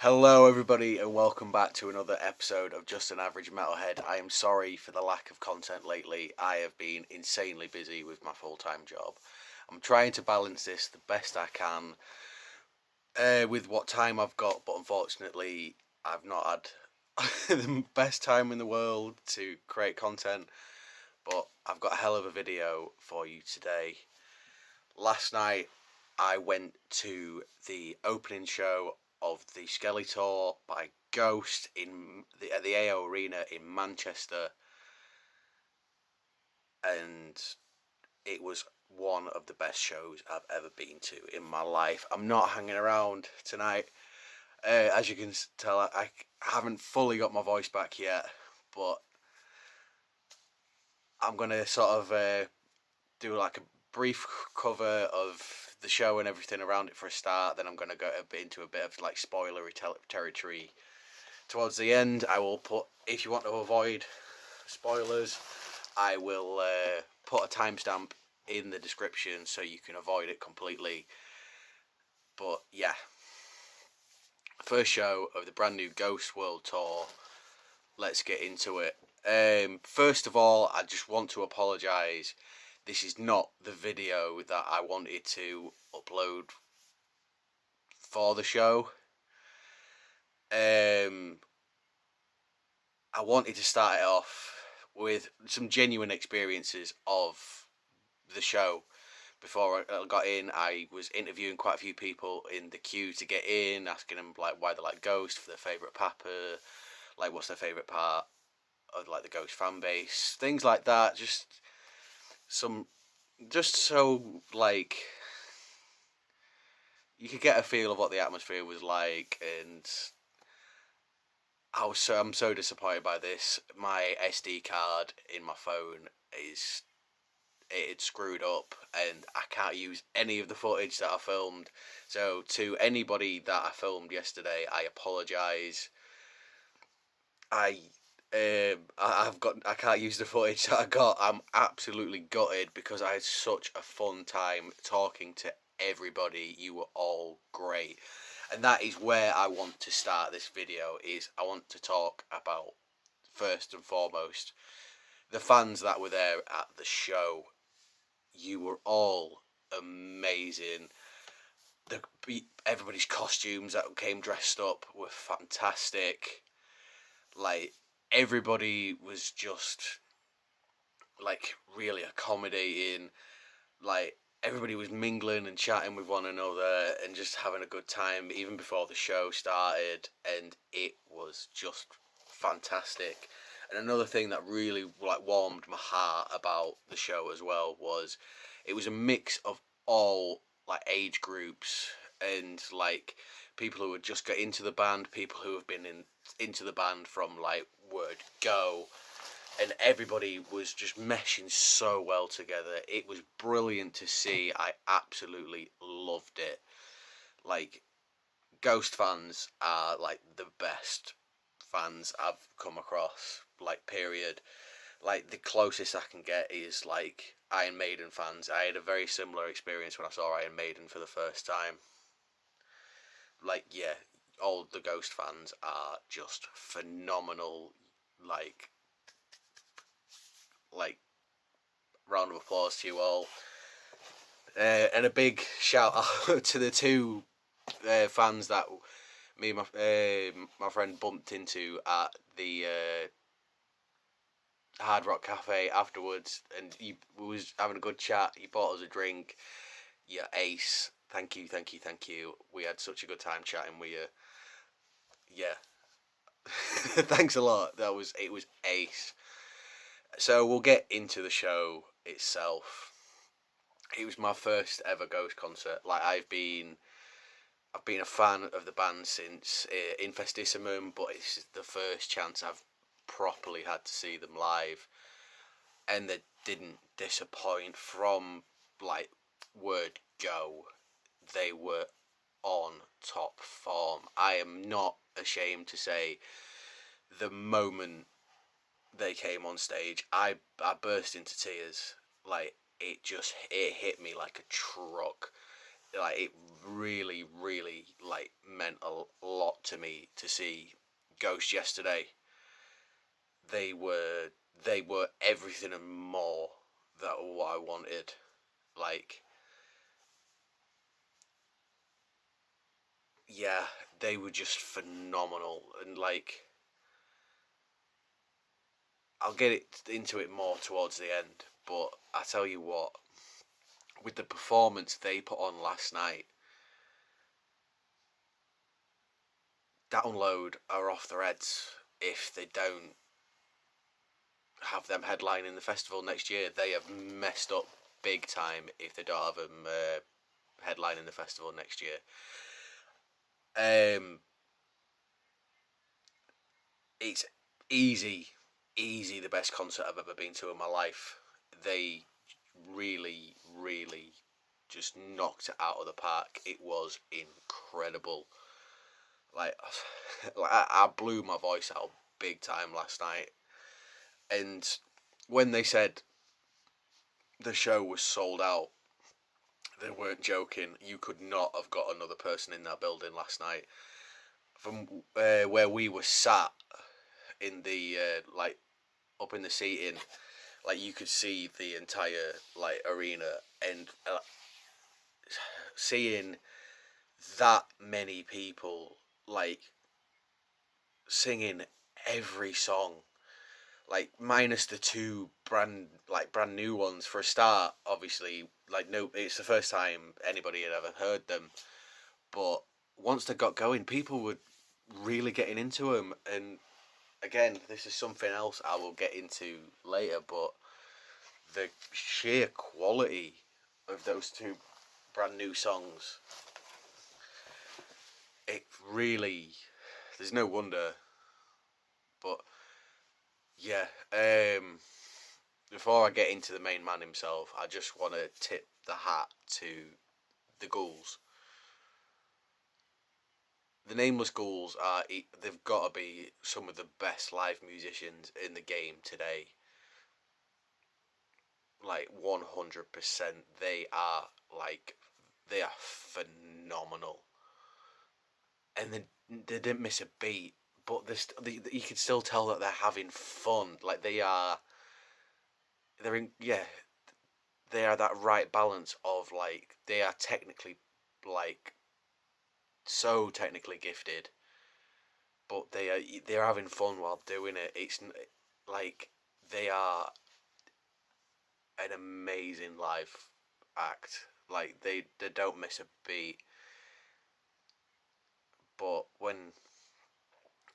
Hello, everybody, and welcome back to another episode of Just an Average Metalhead. I am sorry for the lack of content lately. I have been insanely busy with my full-time job. I'm trying to balance this the best I can with what time I've got, but unfortunately, I've not had the best time in the world to create content. But I've got a hell of a video for you today. Last night, I went to the opening show of the Skeletour by Ghost at the AO Arena in Manchester, and it was one of the best shows I've ever been to in my life. I'm not hanging around tonight. As you can tell, I haven't fully got my voice back yet, but I'm gonna sort of do like a brief cover of the show and everything around it for a start. Then I'm going to go into a bit of like spoilery territory towards the end. I will put, if you want to avoid spoilers, I will put a timestamp in the description so you can avoid it completely. But yeah, first show of the brand new Ghost World Tour. Let's get into it. First of all, I just want to apologise. This is not the video that I wanted to upload for the show. I wanted to start it off with some genuine experiences of the show. Before I got in, I was interviewing quite a few people in the queue to get in, asking them like why they like Ghost, for their favourite Papa, like what's their favourite part of like the Ghost fan base, things like that. Just so like you could get a feel of what the atmosphere was like, and I'm so disappointed by this. My SD card in my phone it's screwed up, and I can't use any of the footage that I filmed. So to anybody that I filmed yesterday, I apologise. I can't use the footage that I got. I'm absolutely gutted because I had such a fun time talking to everybody. You were all great, and that is where I want to start this video. Is I want to talk about, first and foremost, the fans that were there at the show. You were all amazing. Everybody's costumes that came dressed up were fantastic. Like, everybody was just like really accommodating. Like, everybody was mingling and chatting with one another and just having a good time even before the show started, and it was just fantastic. And another thing that really like warmed my heart about the show as well was it was a mix of all like age groups, and like people who had just got into the band, people who have been into the band from like word go, and everybody was just meshing so well together. It was brilliant to see. I absolutely loved it. Like, Ghost fans are like the best fans I've come across, like, period. Like, the closest I can get is like Iron Maiden fans. I had a very similar experience when I saw Iron Maiden for the first time. Like, yeah, all the Ghost fans are just phenomenal. Like round of applause to you all, and a big shout out to the two fans that me and my friend bumped into at the Hard Rock Cafe afterwards, and he was having a good chat. He bought us a drink. Yeah, ace. Thank you, thank you, thank you. We had such a good time chatting with you. Yeah, thanks a lot. It was ace. So we'll get into the show itself. It was my first ever Ghost concert. Like, I've been a fan of the band since Infestissimum, but it's the first chance I've properly had to see them live, and they didn't disappoint from like word go. They were on top form. I am not ashamed to say the moment they came on stage, I burst into tears. Like, it hit me like a truck. Like, it really like meant a lot to me to see Ghost yesterday. They were everything and more that what I wanted. Like, yeah, they were just phenomenal, and like, I'll get into it more towards the end. But I tell you what, with the performance they put on last night, Download are off their heads if they don't have them headlining the festival next year. They have messed up big time if they don't have them headlining the festival next year. It's easy the best concert I've ever been to in my life. They really, really just knocked it out of the park. It was incredible. Like, I blew my voice out big time last night. And when they said the show was sold out, they weren't joking. You could not have got another person in that building last night. From where we were sat in the like up in the seating, like you could see the entire like arena, and seeing that many people like singing every song, like minus the two brand new ones for a start. Obviously, like, no, it's the first time anybody had ever heard them, but once they got going, people were really getting into them. And again, this is something else I will get into later, but the sheer quality of those two brand new songs, it really, there's no wonder. But yeah, before I get into the main man himself, I just want to tip the hat to the Ghouls. The Nameless Ghouls are, they've got to be some of the best live musicians in the game today. Like 100%, they are phenomenal, and they didn't miss a beat. But you can still tell that they're having fun. Like, they're in, yeah, they are that right balance of, like, they are technically, like, so technically gifted, but they're having fun while doing it. It's like they are an amazing live act. Like, they don't miss a beat. But when,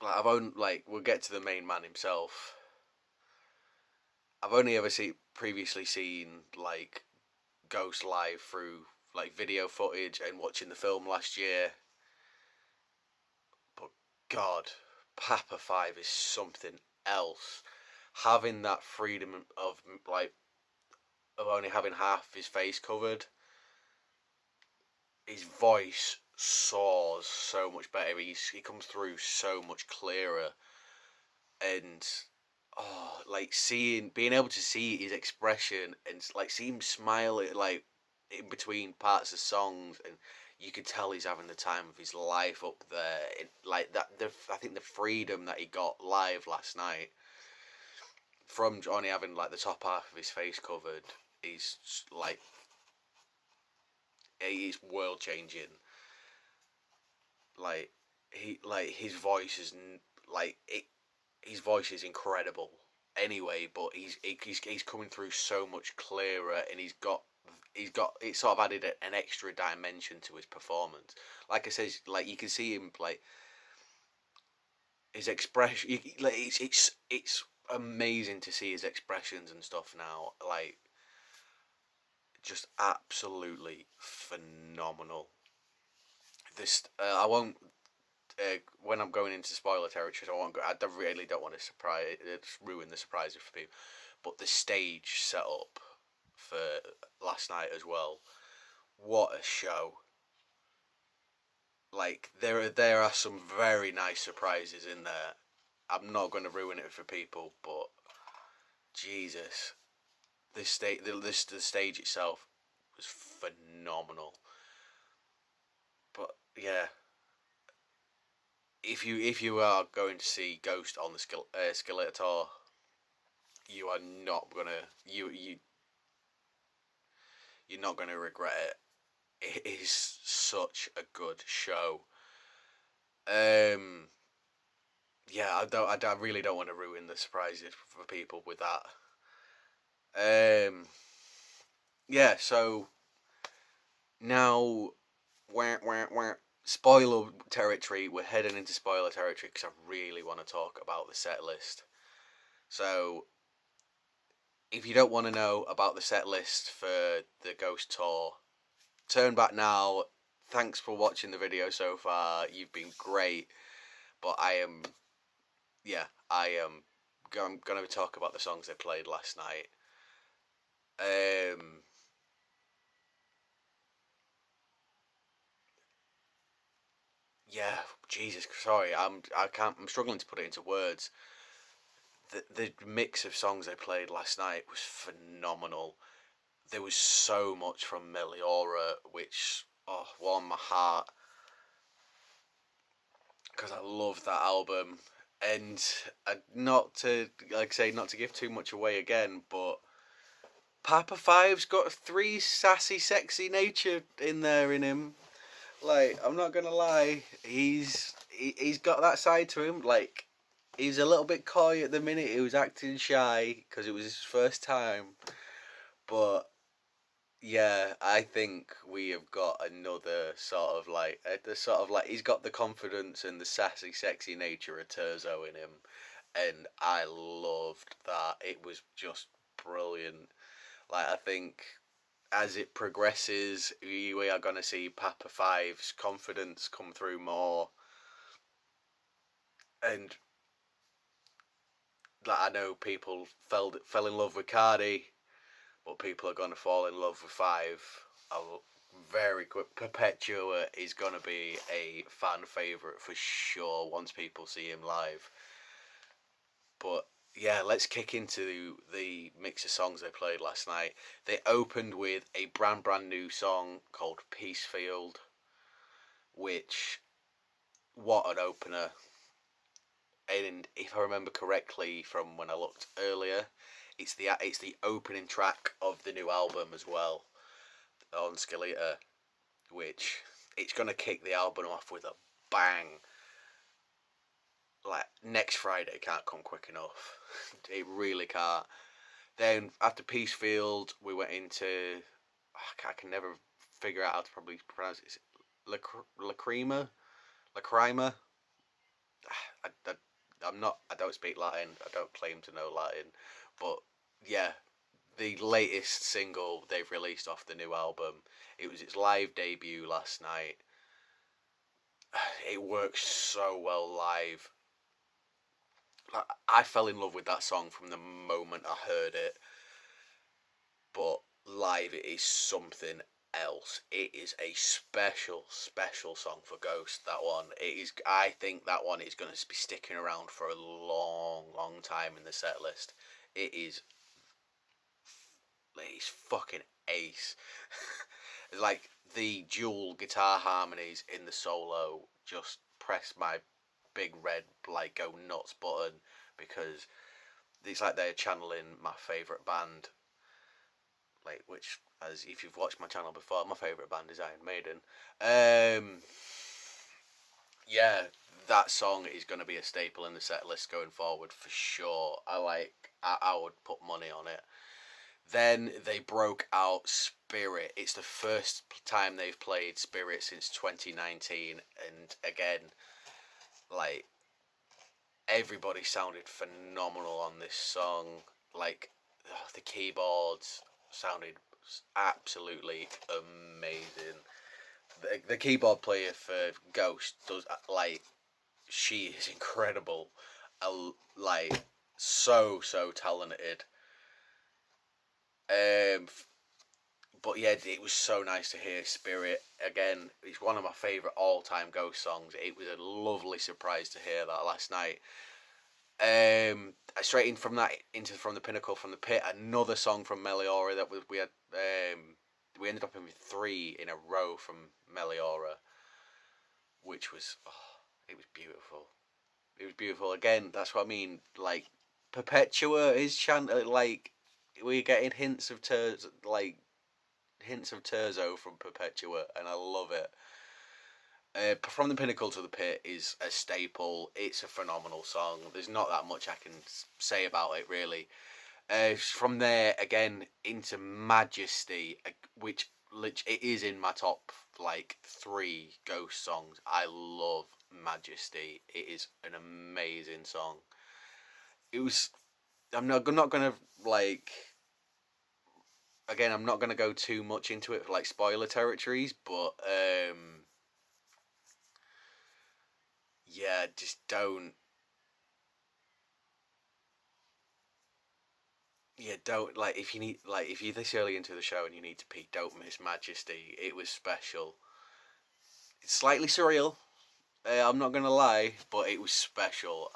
like, we'll get to the main man himself. I've only ever previously seen like Ghost live through like video footage and watching the film last year. But God, Papa 5 is something else. Having that freedom of like of only having half his face covered, his voice soars so much better. He comes through so much clearer, and like being able to see his expression and like see him smile at, like, in between parts of songs, and you could tell he's having the time of his life up there. Like that, I think the freedom that he got live last night from only having like the top half of his face covered is like, he's world changing. Like, his voice is like it. His voice is incredible anyway, but he's coming through so much clearer, and he's got it sort of added an extra dimension to his performance. Like I said, like you can see him like his expression. Like it's amazing to see his expressions and stuff now. Like, just absolutely phenomenal. This I won't. When I'm going into spoiler territory, really don't want to ruin the surprise for people. But the stage setup for last night as well, what a show! Like, there are some very nice surprises in there. I'm not going to ruin it for people, but Jesus, the stage itself was phenomenal. But yeah, if you are going to see Ghost on the Skeletor, you are not gonna you're not gonna regret it. It is such a good show. Um, yeah, I really don't want to ruin the surprises for people with that. Yeah, so now, spoiler territory. We're heading into spoiler territory because I really want to talk about the set list. So, if you don't want to know about the set list for the Ghost Tour, turn back now. Thanks for watching the video so far. You've been great, but I'm going to talk about the songs they played last night. Yeah, Jesus, sorry, I'm struggling to put it into words. The mix of songs they played last night was phenomenal. There was so much from Meliora, which warmed my heart because I love that album. And not to not to give too much away again, but Papa Five's got 3 sassy, sexy nature in there in him. Like, I'm not gonna lie, he's got that side to him. Like, he's a little bit coy at the minute. He was acting shy because it was his first time. But yeah, I think we have got another sort of like he's got the confidence and the sassy, sexy nature of Terzo in him, and I loved that. It was just brilliant. Like, I think as it progresses, we are going to see Papa Five's confidence come through more. And like, I know people fell in love with Cardi, but people are going to fall in love with Five. Very quick. Perpetua is going to be a fan favourite for sure once people see him live. But yeah, let's kick into the mix of songs they played last night. They opened with a brand new song called Peacefield, which, what an opener. And if I remember correctly from when I looked earlier, it's the opening track of the new album as well, on Skeletour, which it's gonna kick the album off with a bang. Like, next Friday can't come quick enough. It really can't. Then after Peacefield, we went into, I can never figure out how to probably pronounce it. Lacrima, Lacrima. I don't speak Latin. I don't claim to know Latin, but yeah, the latest single they've released off the new album. It was its live debut last night. It works so well live. I fell in love with that song from the moment I heard it, but live it is something else. It is a special song for Ghost. That one, it is. I think that one is going to be sticking around for a long time in the set list. It's fucking ace. Like, the dual guitar harmonies in the solo just press my big red like go nuts button, because it's like they're channeling my favourite band, like, which, as if you've watched my channel before, my favourite band is Iron Maiden. Yeah, that song is going to be a staple in the set list going forward for sure. I would put money on it. Then they broke out Spirit. It's the first time they've played Spirit since 2019, and again, like, everybody sounded phenomenal on this song. Like, the keyboards sounded absolutely amazing. The keyboard player for Ghost does, like, she is incredible. Like, so talented. But yeah, it was so nice to hear Spirit again. It's one of my favourite all-time Ghost songs. It was a lovely surprise to hear that last night. Straight in from that into From the Pinnacle, From the Pit, another song from Meliora that we had. We ended up with 3 in a row from Meliora, which was It was beautiful. It was beautiful. Again, that's what I mean. Like Perpetua is like we're getting hints of Terzo from Perpetua, and I love it. From the Pinnacle to the Pit is a staple. It's a phenomenal song. There's not that much I can say about it really. From there again into Majesty, which it is in my top like three Ghost songs. I love Majesty. It is an amazing song. It was. I'm not gonna like. Again, I'm not gonna go too much into it for like spoiler territories, but yeah, just don't. Yeah, don't like if you need like if you're this early into the show and you need to pee, don't miss Majesty. It was special. It's slightly surreal. I'm not gonna lie, but it was special.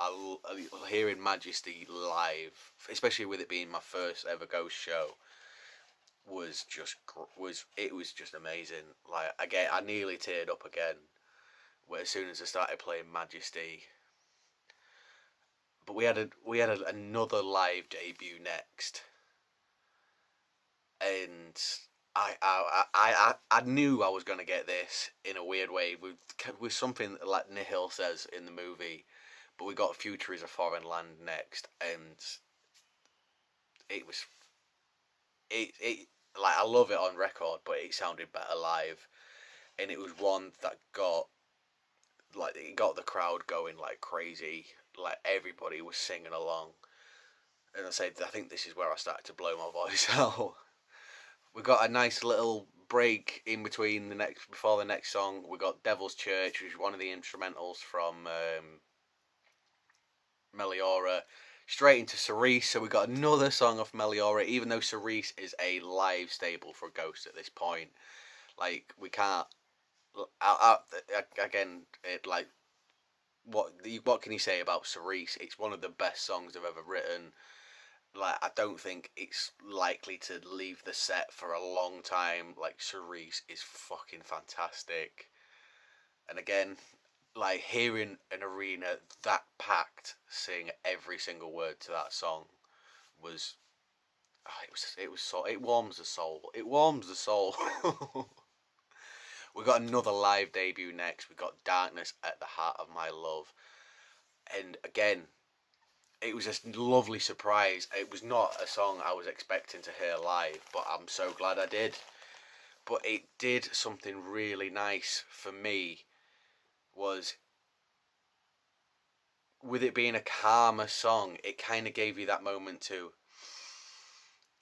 Hearing Majesty live, especially with it being my first ever Ghost show, was just amazing. Like again, I nearly teared up again. Where as soon as I started playing Majesty, but another live debut next, and I knew I was gonna get this in a weird way with something like Nihil says in the movie, but we got Future is a Foreign Land next, and it was it like I love it on record, but it sounded better live, and it was one that got the crowd going like crazy, like everybody was singing along, and I think this is where I started to blow my voice out. We got a nice little break in between before the next song. We got Devil's Church, which is one of the instrumentals from Meliora, straight into Cerise. So we got another song off Meliora, even though Cerise is a live staple for Ghost at this point. Like we can't. Again, it like what can you say about Cerise? It's one of the best songs I've ever written. Like I don't think it's likely to leave the set for a long time. Like Cerise is fucking fantastic. And again, like hearing an arena that packed sing every single word to that song was it warms the soul. It warms the soul. We got another live debut next. We got Darkness at the Heart of My Love. And again, it was a lovely surprise. It was not a song I was expecting to hear live, but I'm so glad I did. But it did something really nice for me. Was with it being a calmer song, it kind of gave you that moment to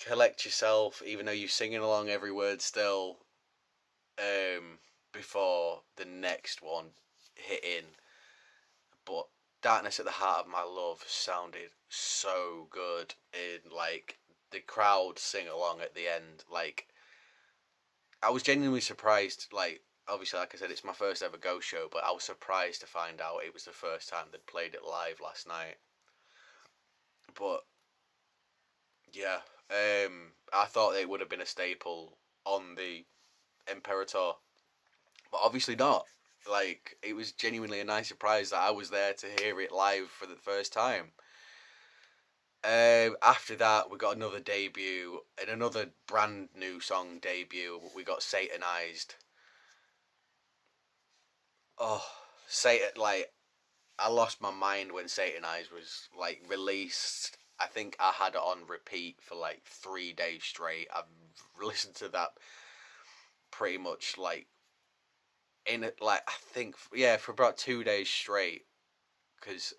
collect yourself, even though you're singing along every word still. Before the next one hit in, but Darkness at the Heart of My Love sounded so good, and like the crowd sing along at the end. Like I was genuinely surprised. Like obviously, like I said, it's my first ever Ghost show, but I was surprised to find out it was the first time they'd played it live last night. But yeah, I thought it would have been a staple on the Imperator, but obviously not. Like it was genuinely a nice surprise that I was there to hear it live for the first time. After that, we got another debut and another brand new song debut. We got Satanized. Oh, Satan! Like I lost my mind when Satanized was like released. I think I had it on repeat for like 3 days straight. I've listened to that pretty much like in it like I think yeah for about 2 days straight because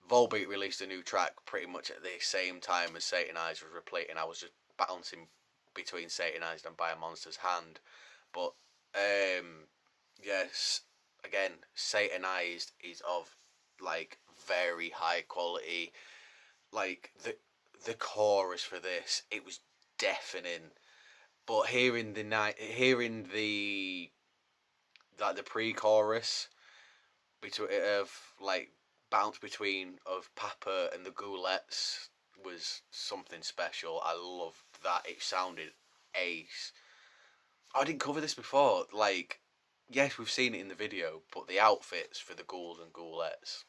Volbeat released a new track pretty much at the same time as Satanized was replaying. I was just bouncing between Satanized and By a Monster's Hand. But yes, again, Satanized is of like very high quality. Like the chorus for this, it was deafening. But hearing the like the pre-chorus between of like bounce between of Papa and the Goulettes was something special. I loved that. It sounded ace. I didn't cover this before. Like yes, we've seen it in the video, but the outfits for the ghouls and ghoulettes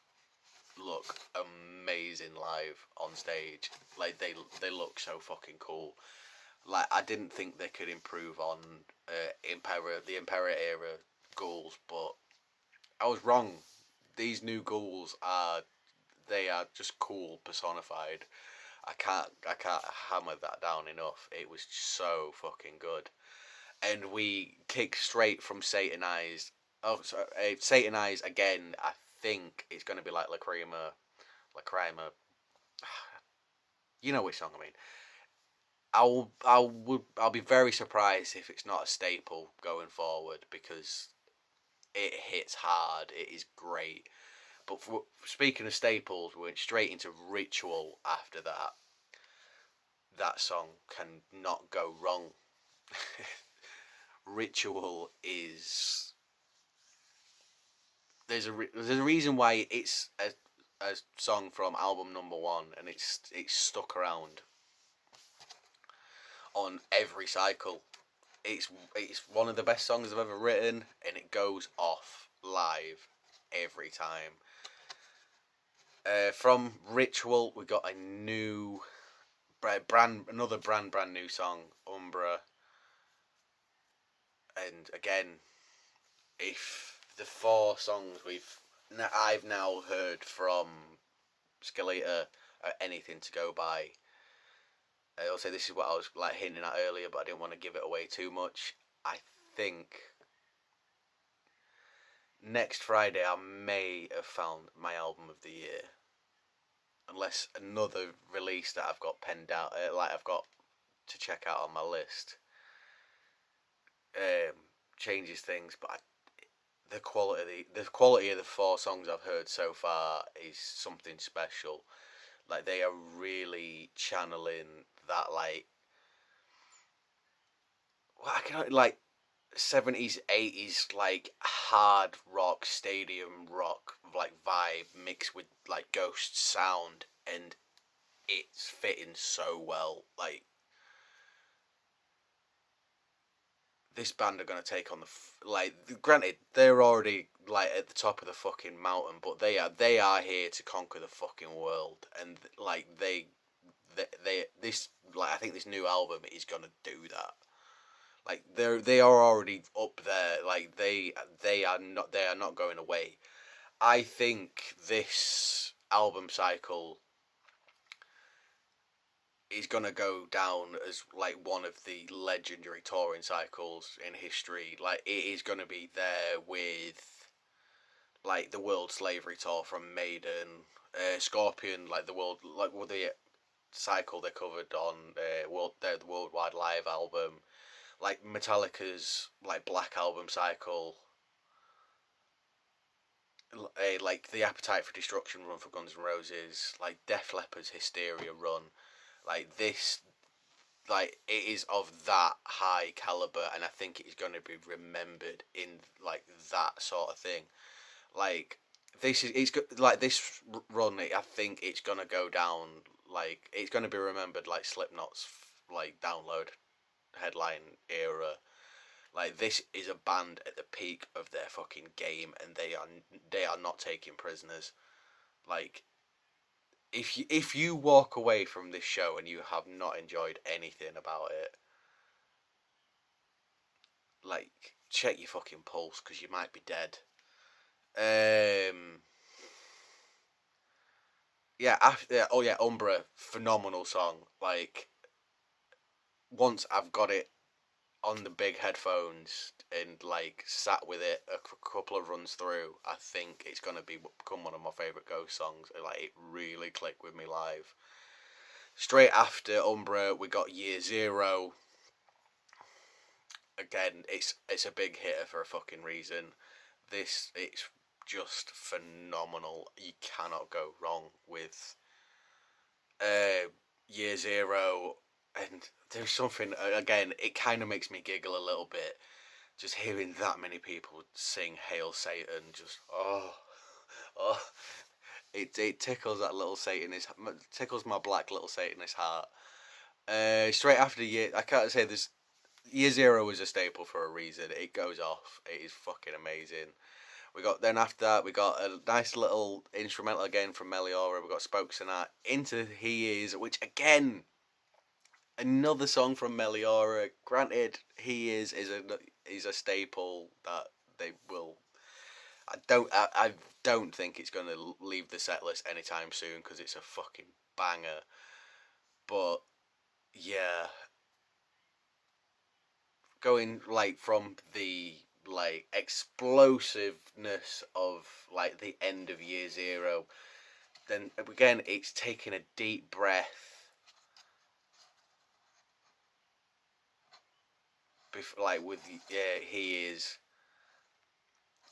look amazing live on stage. Like they look so fucking cool. Like I didn't think they could improve on the Impera era ghouls, but I was wrong. These new ghouls are just cool personified. I can't hammer that down enough. It was so fucking good. And we kick straight from Satanized. Oh, sorry, Satanized again. I think it's going to be like Lacrima. You know which song I mean. I'll be very surprised if it's not a staple going forward because it hits hard. It is great. But speaking of staples, we went straight into Ritual after that. That song can not go wrong. Ritual is there's a reason why it's a song from album number one, and it's stuck around on every cycle. It's one of the best songs I've ever written, and it goes off live every time. From Ritual, we got a new another brand new song, Umbra, and again, if the four songs I've now heard from Skeletour are anything to go by. I'll say this is what I was like hinting at earlier, but I didn't want to give it away too much. I think next Friday I may have found my album of the year, unless another release that I've got penned out, like I've got to check out on my list, changes things. But the quality of the four songs I've heard so far is something special. Like they are really channeling that I can like 70s 80s like hard rock stadium rock like vibe mixed with like Ghost sound, and it's fitting so well. Like this band are gonna take on granted they're already like at the top of the fucking mountain, but they are here to conquer the fucking world, and like they this like I think this new album is gonna do that. Like they are already up there. Like they are not going away. I think this album cycle is gonna go down as like one of the legendary touring cycles in history. Like it is gonna be there with like the World Slavery Tour from Maiden, Scorpion, like the world like what the cycle they covered on the Worldwide Live album, like Metallica's like Black Album cycle, like the Appetite for Destruction run for Guns N' Roses, like Def Leppard's Hysteria run, like this, like it is of that high caliber, and I think it is going to be remembered in like that sort of thing. Like this run. I think it's gonna go down. Like it's gonna be remembered like Slipknot's like Download headline era. Like this is a band at the peak of their fucking game, and they are not taking prisoners. Like if you walk away from this show and you have not enjoyed anything about it, like check your fucking pulse because you might be dead. Um, yeah, oh yeah, Umbra, phenomenal song. Like once I've got it on the big headphones and like sat with it a couple of runs through, I think it's gonna become one of my favorite Ghost songs. Like it really clicked with me live. Straight after Umbra, we got Year Zero. Again, it's a big hitter for a fucking reason. It's just phenomenal. You cannot go wrong with Year Zero. And there's something again. It kind of makes me giggle a little bit just hearing that many people sing "Hail Satan." Just oh, it tickles that little Satanist, tickles my black little Satanist heart. Straight after Year, I can't say there's Year Zero was a staple for a reason. It goes off. It is fucking amazing. We got then after that we got a nice little instrumental again from Meliora. We got Spokes and that into He Is, which again another song from Meliora. Granted, He is a staple that they will. I don't think it's going to leave the set list anytime soon because it's a fucking banger. But yeah, going like from the like explosiveness of like the end of Year Zero, then again it's taking a deep breath, like with yeah He Is,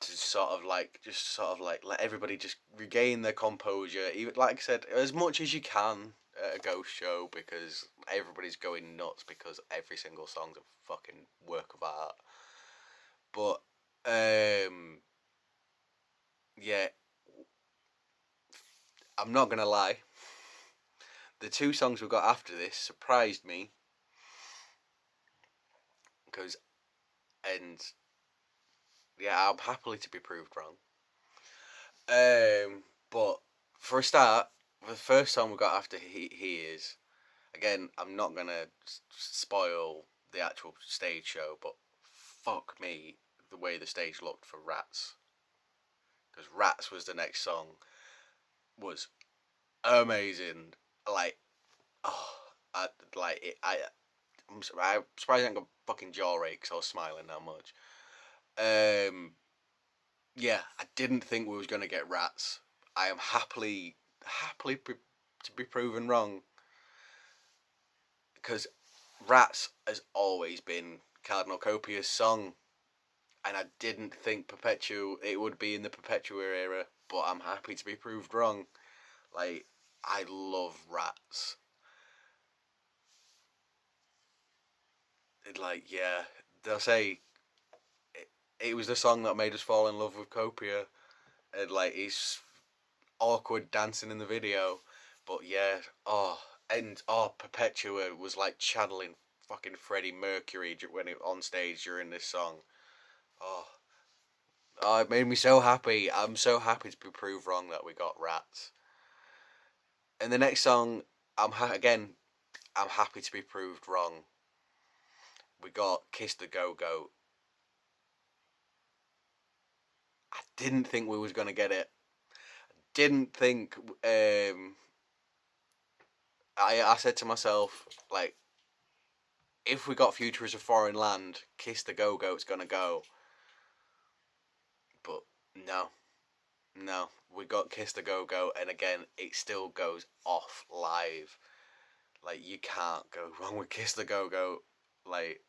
to sort of like just sort of like let everybody just regain their composure. Even like I said, as much as you can at a ghost show because everybody's going nuts because every single song's a fucking work of art. But yeah, I'm not gonna lie. The two songs we got after this surprised me because, and yeah, I'm happily to be proved wrong. But for a start, the first song we got after He Is, again, I'm not gonna spoil the actual stage show, but fuck me, the way the stage looked for Rats, because Rats was the next song, was amazing. Like, oh, I like it. I'm surprised I didn't got fucking jaw ache because I was smiling that much. Um, yeah, I didn't think we was gonna get Rats. I am to be proven wrong because Rats has always been Cardinal Copia's song, and I didn't think Perpetua it would be in the Perpetua era, but I'm happy to be proved wrong. Like, I love Rats. Like, yeah, they'll say it was the song that made us fall in love with Copia, and like he's awkward dancing in the video, but yeah, Perpetua was like channeling fucking Freddie Mercury when it on stage during this song. Oh, oh, it made me so happy. I'm so happy to be proved wrong that we got Rats. And the next song, again, I'm happy to be proved wrong. We got Kiss the Go Go. I didn't think we was gonna get it. Didn't think. I said to myself like, if we got Future as a Foreign Land, Kiss the Go Go's gonna go. But no, no, we got Kiss the Go Go, and again, it still goes off live. Like, you can't go wrong with Kiss the Go Go. Like,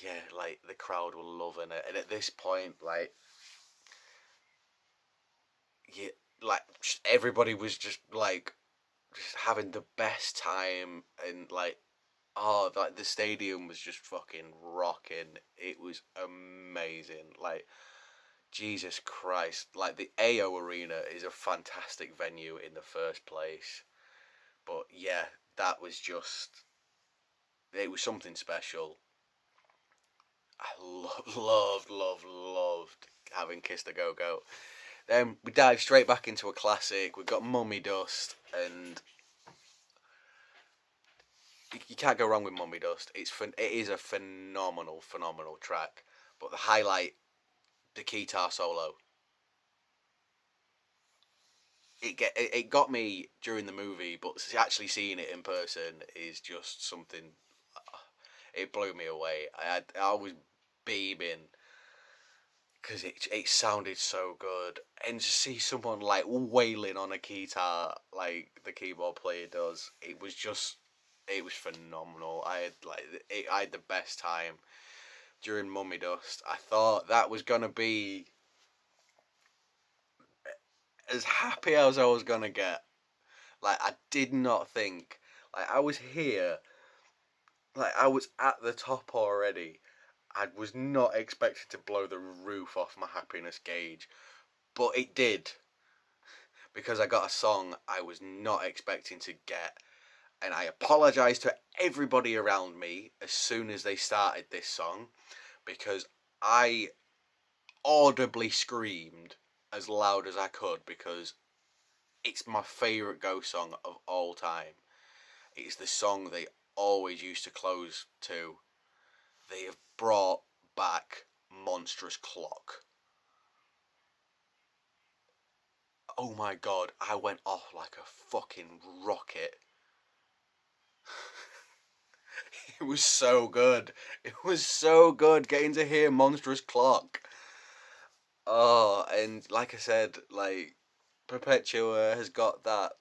yeah, like the crowd were loving it, and at this point, like, yeah, like everybody was just having the best time, and like, oh, like the stadium was just fucking rocking. It was amazing. Like, Jesus Christ, like the AO Arena is a fantastic venue in the first place. But yeah, that was just, it was something special. I loved having Kiss the Go Go. Then we dive straight back into a classic. We've got Mummy Dust, and you can't go wrong with Mummy Dust. It is a phenomenal track. But the highlight, the guitar solo, it got me during the movie, but actually seeing it in person is just something. It blew me away. I was beaming because it sounded so good, and to see someone like wailing on a guitar like the keyboard player does, it was phenomenal. I had the best time during Mummy Dust. I thought that was gonna be as happy as I was gonna get. Like, I did not think, like, I was here, like I was at the top already. I was not expecting to blow the roof off my happiness gauge, but it did, because I got a song I was not expecting to get, And I apologise to everybody around me as soon as they started this song, because I audibly screamed as loud as I could, because it's my favourite Ghost song of all time. It's the song they always used to close to. They have brought back Monstrous Clock. Oh my god, I went off like a fucking rocket. It was so good. It was so good getting to hear Monstrous Clock. Oh, and like I said, like, Perpetua has got that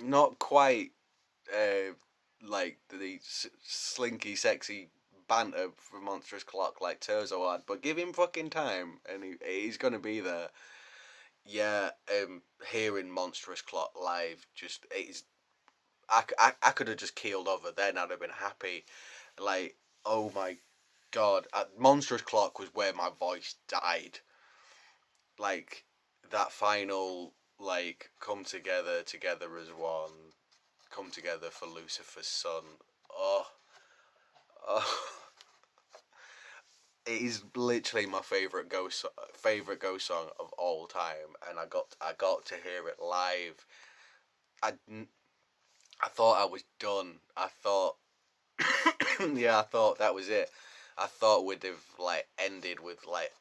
not quite uh, like the slinky, sexy banter for Monstrous Clock like Terzo had, but give him fucking time and he's gonna be there. Yeah, hearing Monstrous Clock live, just it's I could have just keeled over then. I'd have been happy. Like, oh my god, Monstrous Clock was where my voice died. Like, that final, like, come together, together as one, come together for Lucifer's son. Oh, oh. It is literally my favorite Ghost song of all time, and I got to hear it live. I I thought I was done. I thought, yeah, I thought that was it. I thought we'd have like ended with like,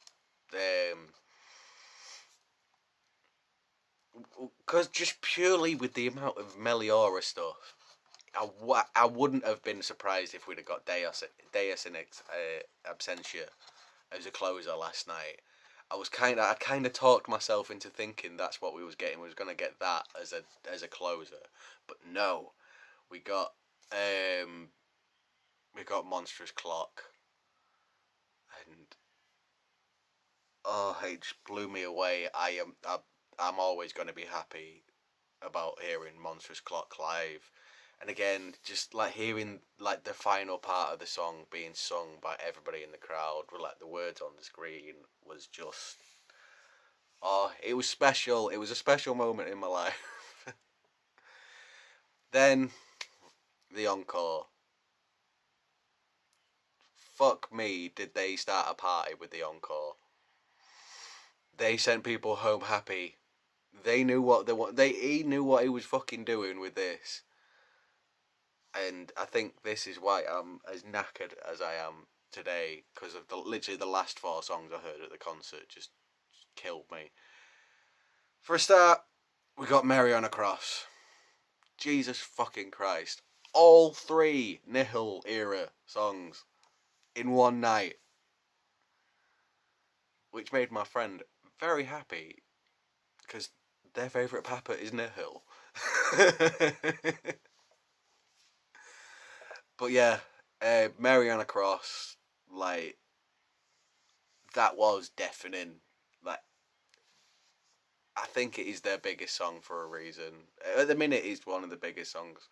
because just purely with the amount of Meliora stuff, I wouldn't have been surprised if we'd have got Deus in Absentia as a closer last night. I kind of talked myself into thinking that's what we was getting. We was gonna get that as a closer, but no, we got um we got Monstrous Clock, and oh, it just blew me away. I'm always gonna be happy about hearing Monstrous Clock live. And again, just like hearing like the final part of the song being sung by everybody in the crowd with like the words on the screen was just, oh, it was special. It was a special moment in my life. Then the encore. Fuck me, did they start a party with the encore? They sent people home happy. They knew what they want. He knew what he was fucking doing with this. And I think this is why I'm as knackered as I am today, because of literally the last four songs I heard at the concert just killed me. For a start, we got Mary on a Cross. Jesus fucking Christ. All three Nihil era songs in one night, which made my friend very happy because their favourite Papa is Nihil. But yeah, Mary on a Cross, like, that was deafening. Like, I think it is their biggest song for a reason. At the minute, it's one of the biggest songs,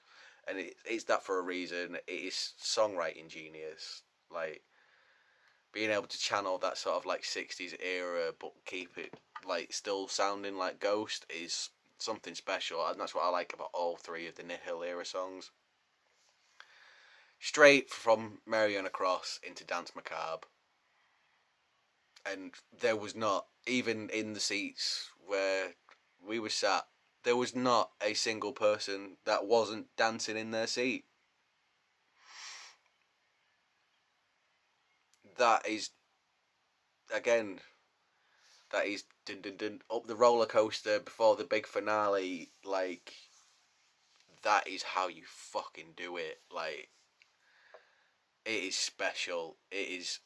and it's that for a reason. It is songwriting genius, like being able to channel that sort of like '60s era, but keep it like still sounding like Ghost is something special, and that's what I like about all three of the Nihil era songs. Straight from Mary on a Cross into Dance Macabre, and there was not, even in the seats where we were sat, there was not a single person that wasn't dancing in their seat. That is, again, that is dun, dun, dun, up the roller coaster before the big finale. Like, that is how you fucking do it. Like, it is special. It is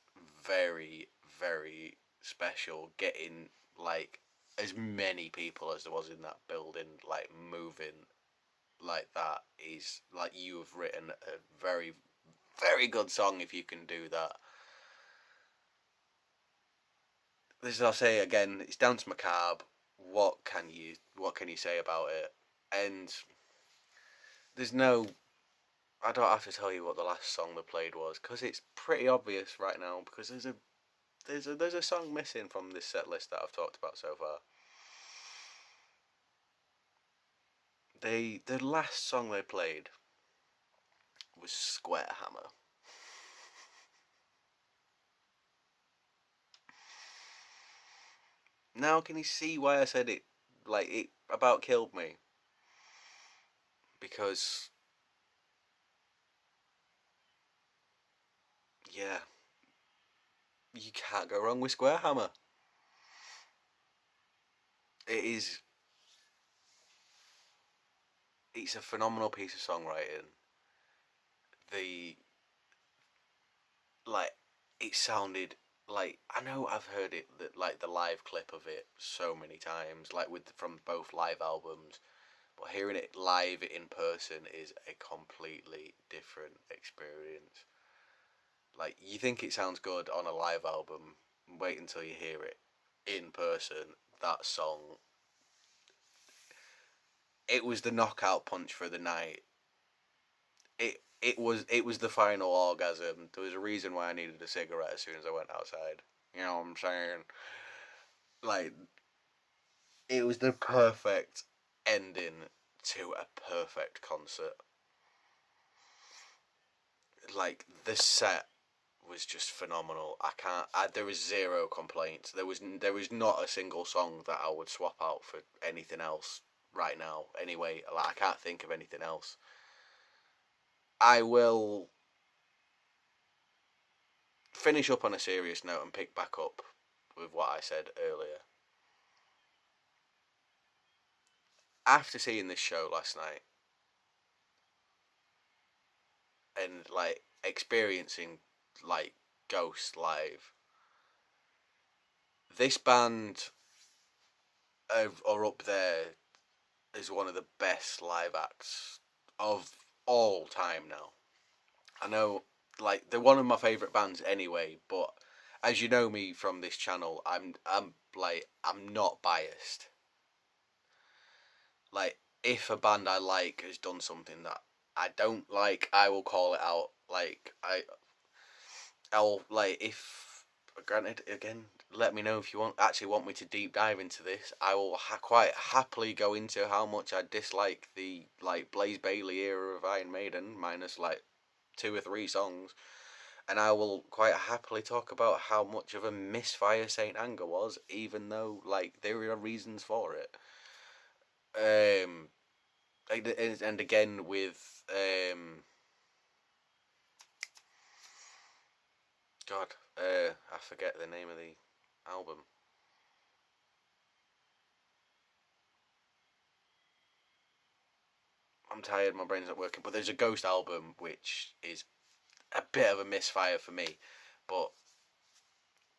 very, very special getting like as many people as there was in that building, like, moving like that. Is like, you have written a very, very good song if you can do that. This is, I'll say again, it's Dance Macabre. What can you say about it? And there's no, I don't have to tell you what the last song they played was, because it's pretty obvious right now, because there's a song missing from this set list that I've talked about so far. The last song they played was Square Hammer. Now can you see why I said it? Like, it about killed me, because yeah, you can't go wrong with Square Hammer. It is. It's a phenomenal piece of songwriting. The like, it sounded like, I know I've heard it, that like the live clip of it so many times, like with from both live albums, but hearing it live in person is a completely different experience. Like, you think it sounds good on a live album, wait until you hear it in person. That song, it was the knockout punch for the night. It was the final orgasm. There was a reason why I needed a cigarette as soon as I went outside. You know what I'm saying? Like, it was the perfect ending to a perfect concert. Like, the set was just phenomenal. I can't. There was zero complaints. There was not a single song that I would swap out for anything else right now. Anyway, like, I can't think of anything else. I will finish up on a serious note and pick back up with what I said earlier. After seeing this show last night and like experiencing like Ghost live, this band are up there as one of the best live acts of all time now. I know, like, they're one of my favourite bands anyway, but as you know me from this channel, I'm not biased. Like, if a band I like has done something that I don't like, I will call it out. Like, I'll like, if granted, again, let me know if you want me to deep dive into this. I will quite happily go into how much I dislike the like Blaze Bayley era of Iron Maiden, minus like 2 or 3 songs, and I will quite happily talk about how much of a misfire Saint Anger was, even though like there are reasons for it. Um, and again with God, I forget the name of the album. I'm tired, my brain's not working. But there's a Ghost album which is a bit of a misfire for me, but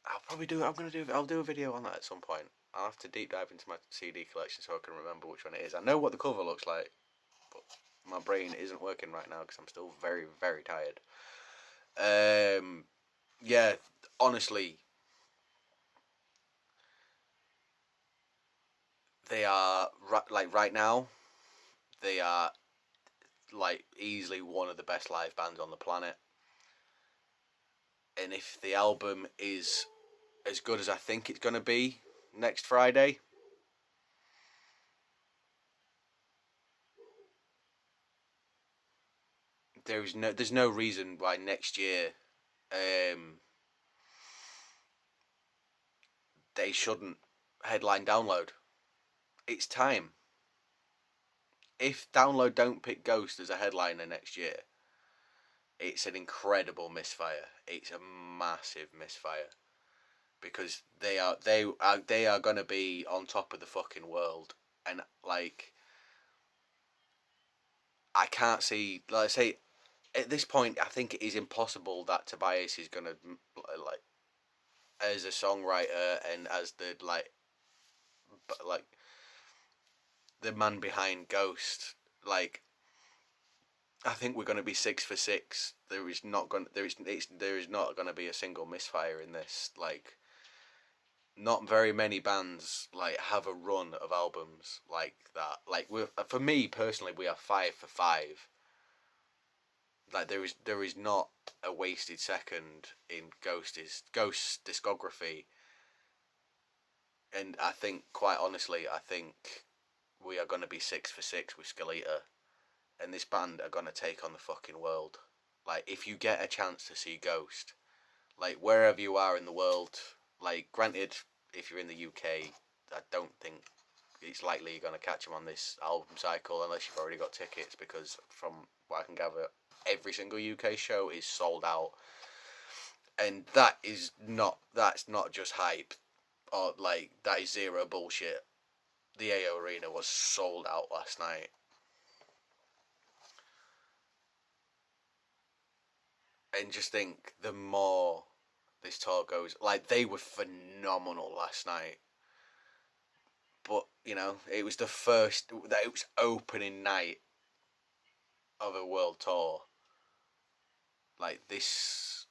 I'll probably do. I'm gonna do. I'll do a video on that at some point. I'll have to deep dive into my CD collection so I can remember which one it is. I know what the cover looks like, but my brain isn't working right now because I'm still very, very tired. Yeah, honestly, they are like right now. They are like easily one of the best live bands on the planet. And if the album is as good as I think it's gonna be next Friday, there's no reason why next year um, they shouldn't headline Download. It's time. If Download don't pick Ghost as a headliner next year, it's an incredible misfire. It's a massive misfire because they are gonna be on top of the fucking world, and like, I can't see, like I say, at this point I think it is impossible that Tobias is gonna like, as a songwriter and as the like the man behind Ghost, like, I think we're going to be 6 for 6. There is not going to be a single misfire in this. Like, not very many bands like have a run of albums like that. Like, for me personally, we are 5 for 5. Like, there is not a wasted second in Ghost's discography, and I think, quite honestly, I think we are going to be 6 for 6 with Skeletour, and this band are going to take on the fucking world. Like, if you get a chance to see Ghost, like, wherever you are in the world, like, granted, if you're in the UK, I don't think it's likely you're going to catch them on this album cycle unless you've already got tickets, because from what I can gather, every single UK show is sold out. And that's not just hype, or, like, that is zero bullshit. The AO Arena was sold out last night. And just think, the more this tour goes, like, they were phenomenal last night. But, you know, it was it was opening night of a world tour. Like, this,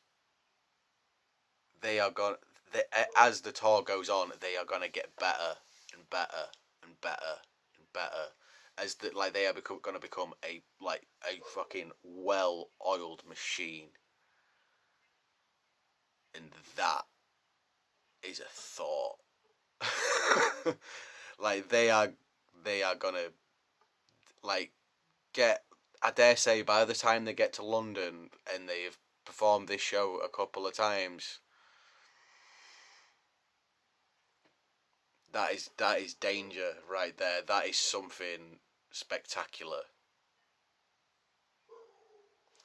they are going, as the tour goes on, they are going to get better and better and better and better. As the, like, they are going to become a fucking well-oiled machine. And that is a thought. Like, they are gonna, like, get, I dare say, by the time they get to London and they've performed this show a couple of times, that is danger right there. That is something spectacular.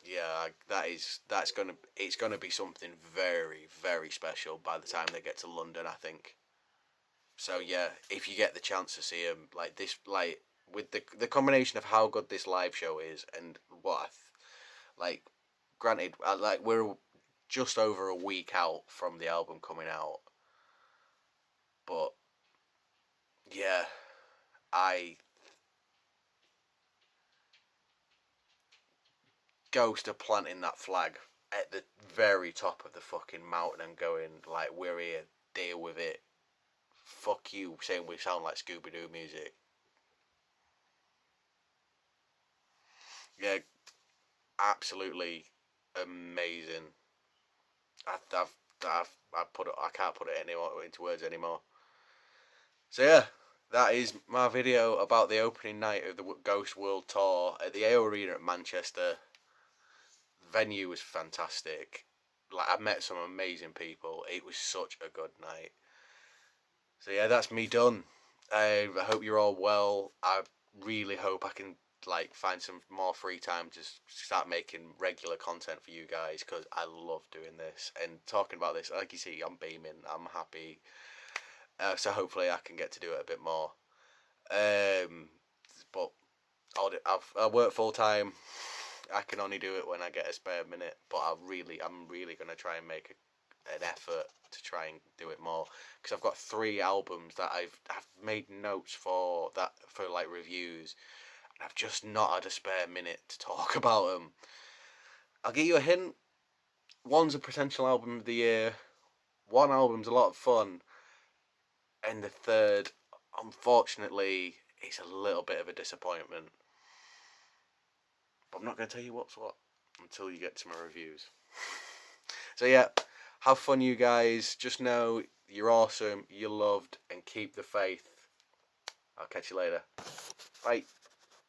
Yeah, it's gonna be something very, very special by the time they get to London, I think. So yeah, if you get the chance to see him, like, this, like, with the combination of how good this live show is and what, like, granted, like, we're just over a week out from the album coming out, but yeah, I Ghost are planting that flag at the very top of the fucking mountain and going, like, we're here, deal with it. Fuck you saying we sound like Scooby Doo music. Yeah, absolutely amazing. I can't put it into words anymore. So yeah, that is my video about the opening night of the Ghost World Tour at the AO Arena at Manchester. The venue was fantastic. Like, I met some amazing people. It was such a good night. So yeah, that's me done. I hope you're all well. I really hope I can, like, find some more free time to start making regular content for you guys, because I love doing this and talking about this. Like you see, I'm beaming. I'm happy. So hopefully I can get to do it a bit more. But I work full time. I can only do it when I get a spare minute. But I'm really gonna try and make an effort to try and do it more, because I've got 3 albums that I've made notes for, that for, like, reviews, and I've just not had a spare minute to talk about them. I'll give you a hint. One's a potential album of the year. One album's a lot of fun, and the third, unfortunately, it's a little bit of a disappointment. But I'm not going to tell you what's what until you get to my reviews. So yeah, have fun, you guys. Just know you're awesome, you're loved, and keep the faith. I'll catch you later. Bye.